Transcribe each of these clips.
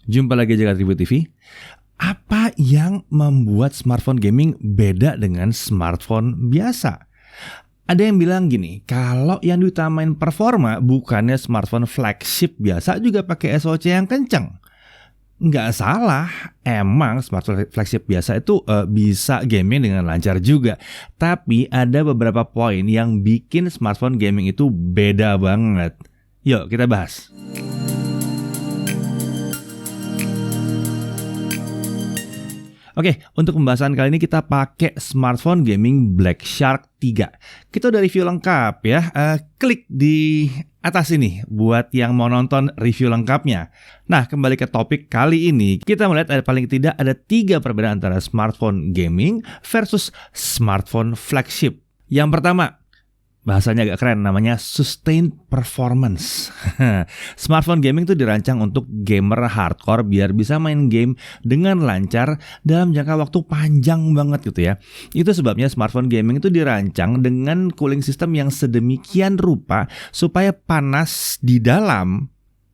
Jumpa lagi Jagat Ribut TV. Apa yang membuat smartphone gaming beda dengan smartphone biasa? Ada yang bilang gini, kalau yang diutamain performa bukannya smartphone flagship biasa juga pakai SoC yang kenceng. Nggak salah, emang smartphone flagship biasa itu bisa gaming dengan lancar juga. Tapi ada beberapa poin yang bikin smartphone gaming itu beda banget. Yuk kita bahas. Oke, untuk pembahasan kali ini kita pakai smartphone gaming Black Shark 3. Kita udah review lengkap ya. Klik di atas ini buat yang mau nonton review lengkapnya. Nah, kembali ke topik kali ini. Kita melihat paling tidak ada 3 perbedaan antara smartphone gaming versus smartphone flagship. Yang pertama, bahasanya agak keren, namanya sustained performance. Smartphone gaming itu dirancang untuk gamer hardcore biar bisa main game dengan lancar dalam jangka waktu panjang banget gitu ya. Itu sebabnya smartphone gaming itu dirancang dengan cooling system yang sedemikian rupa supaya panas di dalam,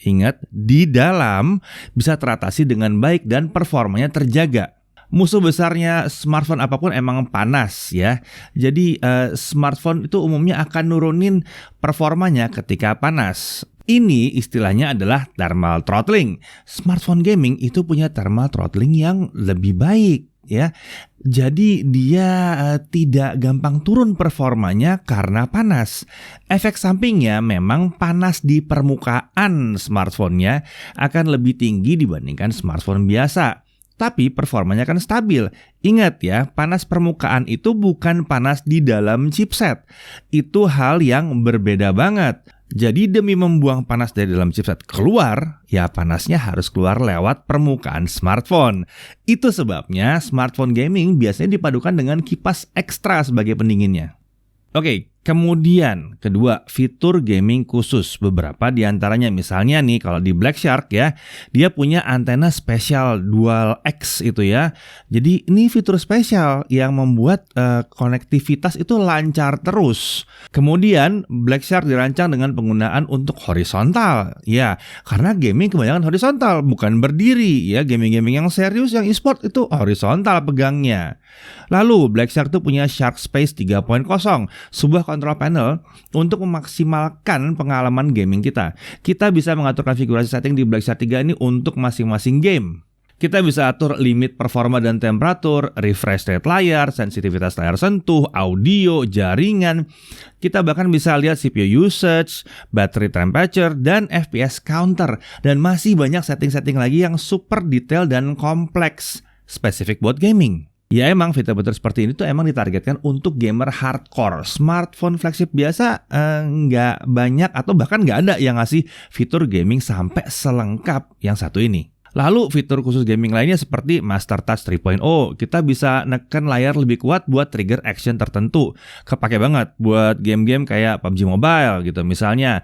ingat, di dalam bisa teratasi dengan baik dan performanya terjaga. Musuh besarnya smartphone apapun emang panas ya. Jadi smartphone itu umumnya akan nurunin performanya ketika panas. Ini istilahnya adalah thermal throttling. Smartphone gaming itu punya thermal throttling yang lebih baik ya. Jadi dia tidak gampang turun performanya karena panas. Efek sampingnya memang panas di permukaan smartphone-nya akan lebih tinggi dibandingkan smartphone biasa. Tapi performanya kan stabil. Ingat ya, panas permukaan itu bukan panas di dalam chipset. Itu hal yang berbeda banget. Jadi demi membuang panas dari dalam chipset keluar, ya panasnya harus keluar lewat permukaan smartphone. Itu sebabnya smartphone gaming biasanya dipadukan dengan kipas ekstra sebagai pendinginnya. Oke, kemudian kedua, fitur gaming khusus. Beberapa diantaranya misalnya nih kalau di Black Shark ya, dia punya antena spesial Dual X itu ya. Jadi ini fitur spesial yang membuat konektivitas itu lancar terus. Kemudian Black Shark dirancang dengan penggunaan untuk horizontal. Ya, karena gaming kebanyakan horizontal, bukan berdiri ya. Gaming-gaming yang serius, yang e-sport itu horizontal pegangnya. Lalu Black Shark tuh punya Shark Space 3.0, sebuah control panel untuk memaksimalkan pengalaman gaming kita. Kita bisa mengatur konfigurasi setting di Black Shark 3 ini untuk masing-masing game. Kita bisa atur limit performa dan temperatur, refresh rate layar, sensitivitas layar sentuh, audio, jaringan. Kita bahkan bisa lihat CPU usage, battery temperature, dan FPS counter. Dan masih banyak setting-setting lagi yang super detail dan kompleks, spesifik buat gaming. Ya emang fitur-fitur seperti ini tuh emang ditargetkan untuk gamer hardcore. Smartphone flagship biasa nggak banyak atau bahkan nggak ada yang ngasih fitur gaming sampai selengkap yang satu ini. Lalu fitur khusus gaming lainnya seperti Master Touch 3.0. Kita bisa neken layar lebih kuat buat trigger action tertentu. Kepake banget buat game-game kayak PUBG Mobile gitu. Misalnya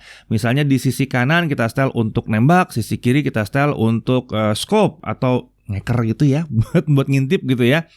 di sisi kanan kita setel untuk nembak, sisi kiri kita setel untuk scope atau ngeker gitu ya, buat ngintip gitu ya.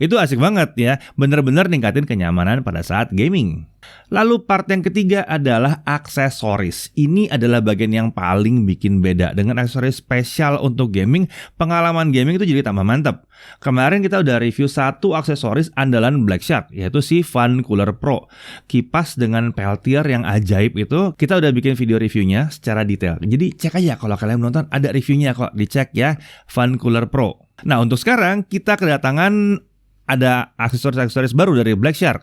Itu asik banget ya, bener-bener ningkatin kenyamanan pada saat gaming. Lalu part yang ketiga adalah aksesoris. Ini adalah bagian yang paling bikin beda. Dengan aksesoris spesial untuk gaming, pengalaman gaming itu jadi tambah mantap. Kemarin kita udah review satu aksesoris andalan Black Shark, yaitu si Fan Cooler Pro. Kipas dengan peltier yang ajaib itu, kita udah bikin video reviewnya secara detail. Jadi cek aja kalau kalian menonton, ada reviewnya kok, dicek ya, Fan Cooler Pro. Nah untuk sekarang kita kedatangan ada aksesoris-aksesoris baru dari Black Shark.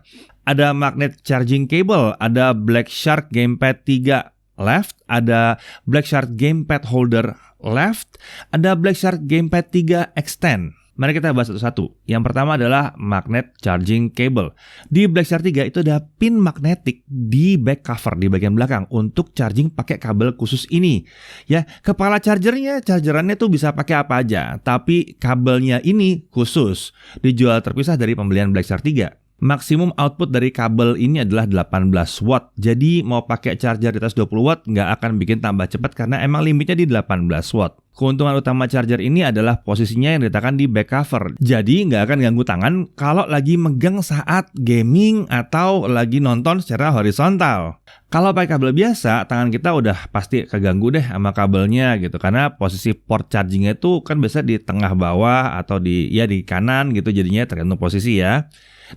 Ada magnet charging cable, ada Black Shark Gamepad 3 left, ada Black Shark Gamepad holder left, ada Black Shark Gamepad 3 extend. Mari kita bahas satu-satu. Yang pertama adalah magnet charging cable. Di Black Shark 3 itu ada pin magnetik di back cover di bagian belakang untuk charging pakai kabel khusus ini. Ya, kepala chargerannya tuh bisa pakai apa aja, tapi kabelnya ini khusus, dijual terpisah dari pembelian Black Shark 3. Maksimum output dari kabel ini adalah 18 watt. Jadi mau pakai charger di atas 20 watt nggak akan bikin tambah cepat karena emang limitnya di 18 watt. Keuntungan utama charger ini adalah posisinya yang diletakkan di back cover. Jadi nggak akan ganggu tangan kalau lagi megang saat gaming atau lagi nonton secara horizontal. Kalau pakai kabel biasa, tangan kita udah pasti keganggu deh sama kabelnya gitu. Karena posisi port chargingnya itu kan biasa di tengah bawah atau di kanan gitu, jadinya tergantung posisi ya.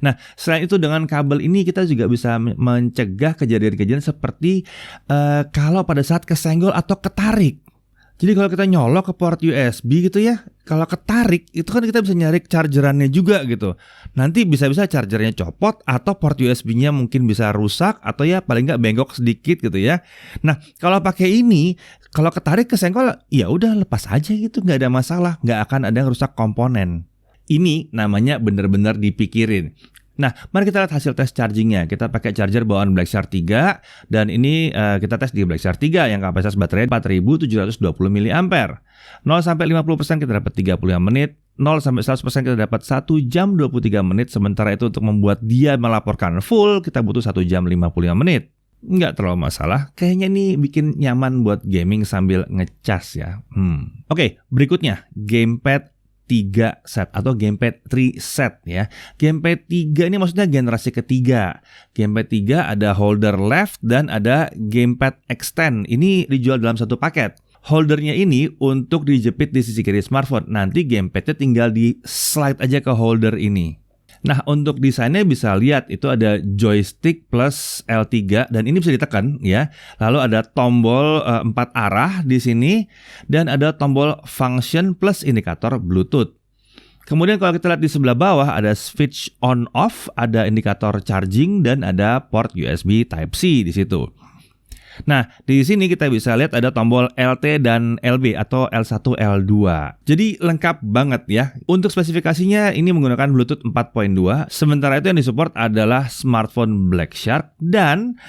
Nah, selain itu dengan kabel ini kita juga bisa mencegah kejadian-kejadian seperti kalau pada saat kesenggol atau ketarik. Jadi kalau kita nyolok ke port USB gitu ya, kalau ketarik itu kan kita bisa nyari chargerannya juga gitu. Nanti bisa-bisa chargernya copot atau port USB-nya mungkin bisa rusak atau ya paling nggak bengkok sedikit gitu ya. Nah, kalau pakai ini, kalau ketarik kesenggol ya udah lepas aja gitu, nggak ada masalah, nggak akan ada yang rusak komponen. Ini namanya benar-benar dipikirin. Nah, mari kita lihat hasil tes chargingnya. Kita pakai charger bawaan Blackshark 3 dan ini kita tes di Blackshark 3 yang kapasitas baterai 4720 mAh. 0 sampai 50% kita dapat 35 menit, 0 sampai 100% kita dapat 1 jam 23 menit. Sementara itu untuk membuat dia melaporkan full kita butuh 1 jam 55 menit. Nggak terlalu masalah. Kayaknya nih bikin nyaman buat gaming sambil ngecas ya. Oke, berikutnya gamepad 3 set atau gamepad 3 set ya. Gamepad 3 ini maksudnya generasi ketiga. Gamepad 3 ada holder left dan ada gamepad extend. Ini dijual dalam satu paket. Holdernya ini untuk dijepit di sisi kiri smartphone. Nanti gamepadnya tinggal di slide aja ke holder ini. Nah, untuk desainnya bisa lihat itu ada joystick plus L3 dan ini bisa ditekan ya. Lalu ada tombol 4 arah di sini dan ada tombol function plus indikator Bluetooth. Kemudian kalau kita lihat di sebelah bawah ada switch on off, ada indikator charging dan ada port USB Type-C di situ. Nah, di sini kita bisa lihat ada tombol LT dan LB atau L1, L2. Jadi lengkap banget ya. Untuk spesifikasinya ini menggunakan Bluetooth 4.2. Sementara itu yang disupport adalah smartphone Blackshark dan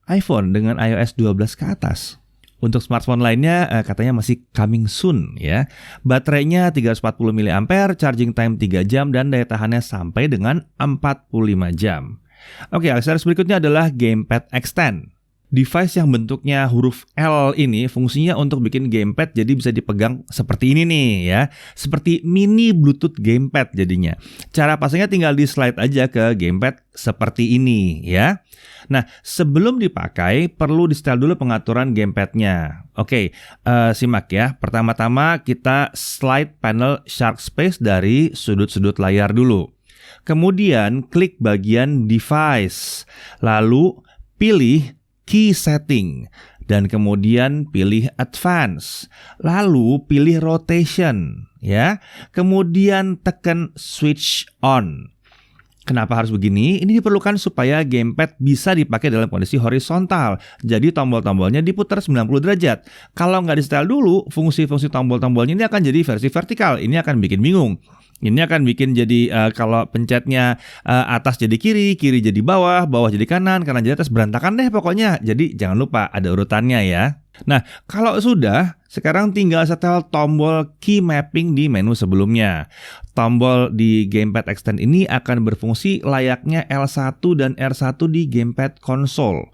iPhone dengan iOS 12 ke atas. Untuk smartphone lainnya katanya masih coming soon ya. Baterainya 340 mAh, charging time 3 jam dan daya tahannya sampai dengan 45 jam. Oke, aksesoris berikutnya adalah gamepad extend. Device yang bentuknya huruf L ini fungsinya untuk bikin gamepad jadi bisa dipegang seperti ini nih ya. Seperti mini Bluetooth gamepad jadinya. Cara pasangnya tinggal di slide aja ke gamepad seperti ini ya. Nah, sebelum dipakai perlu di-setel dulu pengaturan gamepadnya. Oke, simak ya. Pertama-tama kita slide panel Shark Space dari sudut-sudut layar dulu. Kemudian klik bagian device. Lalu pilih key setting dan kemudian pilih advance, lalu pilih rotation ya. Kemudian tekan switch on. Kenapa harus begini? Ini diperlukan supaya gamepad bisa dipakai dalam kondisi horizontal. Jadi tombol-tombolnya diputar 90 derajat. Kalau nggak di-setel dulu, fungsi-fungsi tombol-tombolnya ini akan jadi versi vertikal. Ini akan bikin bingung. Ini akan bikin jadi kalau pencetnya atas jadi kiri, kiri jadi bawah, bawah jadi kanan jadi atas, berantakan deh pokoknya. Jadi jangan lupa ada urutannya ya. Nah, kalau sudah, sekarang tinggal setel tombol key mapping di menu sebelumnya. Tombol di gamepad extend ini akan berfungsi layaknya L1 dan R1 di gamepad konsol.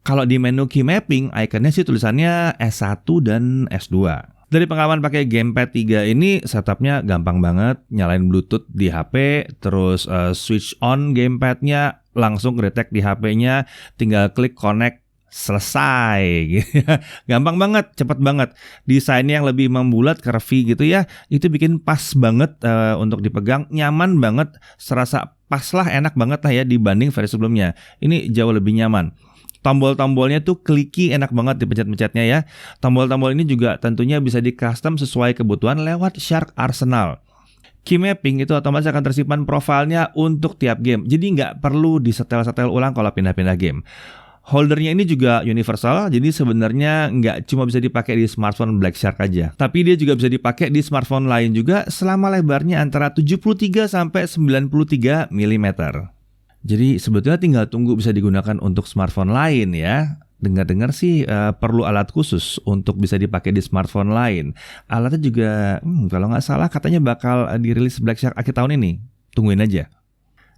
Kalau di menu key mapping, ikonnya sih tulisannya S1 dan S2. Dari pengalaman pakai gamepad 3 ini setupnya gampang banget, nyalain Bluetooth di HP, terus switch on gamepadnya, langsung detect di HP-nya, tinggal klik connect, selesai gitu. Gampang banget, cepet banget. Desainnya yang lebih membulat, curvy gitu ya, itu bikin pas banget untuk dipegang, nyaman banget, serasa pas lah, enak banget lah ya dibanding versi sebelumnya. Ini jauh lebih nyaman. Tombol-tombolnya tuh clicky, enak banget dipencet-pencetnya ya. Tombol-tombol ini juga tentunya bisa di-custom sesuai kebutuhan lewat Shark Arsenal. Key mapping itu otomatis akan tersimpan profilnya untuk tiap game. Jadi nggak perlu disetel-setel ulang kalau pindah-pindah game. Holdernya ini juga universal, jadi sebenarnya nggak cuma bisa dipakai di smartphone Blackshark aja. Tapi dia juga bisa dipakai di smartphone lain juga selama lebarnya antara 73 sampai 93 mm. Jadi sebetulnya tinggal tunggu bisa digunakan untuk smartphone lain ya. Dengar-dengar sih perlu alat khusus untuk bisa dipakai di smartphone lain. Alatnya juga kalau nggak salah katanya bakal dirilis Blackshark akhir tahun ini. Tungguin aja.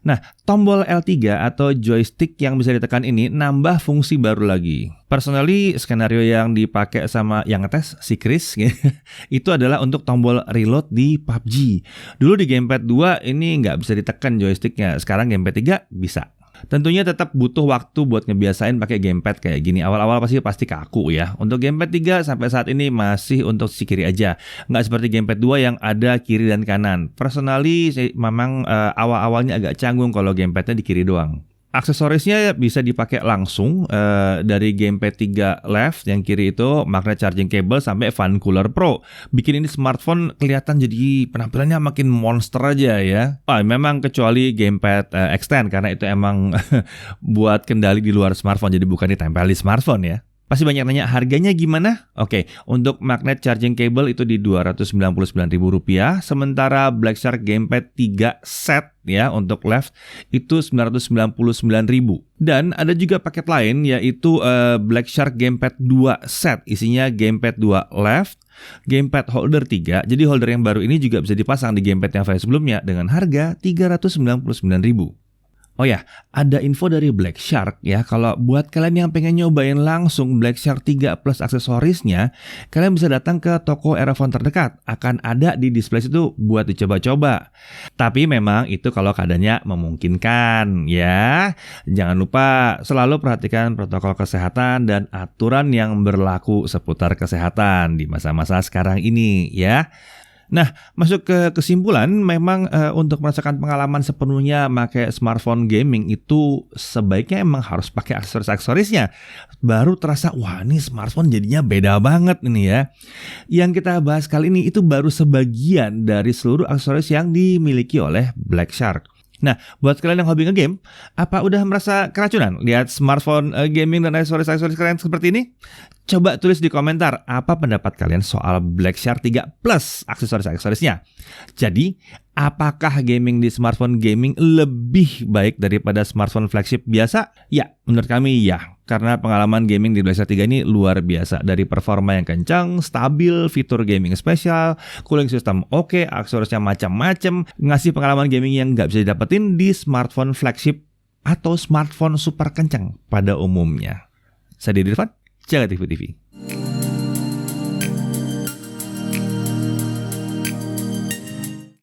Nah, tombol L3 atau joystick yang bisa ditekan ini nambah fungsi baru lagi. Personally, skenario yang dipakai sama yang ngetes, si Chris, itu adalah untuk tombol reload di PUBG. Dulu di Gamepad 2 ini nggak bisa ditekan joysticknya, sekarang Gamepad 3 bisa. Tentunya tetap butuh waktu buat ngebiasain pakai gamepad kayak gini. Awal-awal pasti kaku ya. Untuk gamepad 3 sampai saat ini masih untuk sisi kiri aja. Nggak seperti gamepad 2 yang ada kiri dan kanan. Personally, memang awal-awalnya agak canggung kalau gamepadnya di kiri doang. Aksesorisnya bisa dipakai langsung dari Gamepad 3 left, yang kiri itu magnet charging cable sampai fan cooler pro. Bikin ini smartphone kelihatan jadi penampilannya makin monster aja ya. Memang kecuali Gamepad extend karena itu emang buat kendali di luar smartphone, jadi bukan ditempel di smartphone ya. Pasti banyak nanya harganya gimana? Oke, untuk magnet charging cable itu di Rp299.000, sementara Black Shark Gamepad 3 set ya untuk left itu Rp999.000. Dan ada juga paket lain yaitu Black Shark Gamepad 2 set, isinya Gamepad 2 left, Gamepad holder 3. Jadi holder yang baru ini juga bisa dipasang di gamepad yang sebelumnya dengan harga Rp399.000. Oh ya, ada info dari Black Shark ya. Kalau buat kalian yang pengen nyobain langsung Black Shark 3 plus aksesorisnya, kalian bisa datang ke toko Aerophone terdekat. Akan ada di display situ buat dicoba-coba. Tapi memang itu kalau keadaannya memungkinkan ya. Jangan lupa selalu perhatikan protokol kesehatan dan aturan yang berlaku seputar kesehatan di masa-masa sekarang ini ya. Nah, masuk ke kesimpulan, memang untuk merasakan pengalaman sepenuhnya pakai smartphone gaming itu sebaiknya emang harus pakai aksesoris-aksesorisnya. Baru terasa, wah ini smartphone jadinya beda banget ini ya. Yang kita bahas kali ini itu baru sebagian dari seluruh aksesoris yang dimiliki oleh Black Shark. Nah, buat kalian yang hobi nge-game, apa udah merasa keracunan lihat smartphone gaming dan aksesoris-aksesoris keren seperti ini? Coba tulis di komentar apa pendapat kalian soal Black Shark 3 plus aksesoris-aksesorisnya. Jadi, apakah gaming di smartphone gaming lebih baik daripada smartphone flagship biasa? Ya, menurut kami ya. Karena pengalaman gaming di Black Shark 3 ini luar biasa. Dari performa yang kencang, stabil, fitur gaming spesial, cooling system oke, aksesorisnya macam-macam, ngasih pengalaman gaming yang nggak bisa didapetin di smartphone flagship atau smartphone super kencang pada umumnya. Saya Didi Irfan, Jaga TV TV.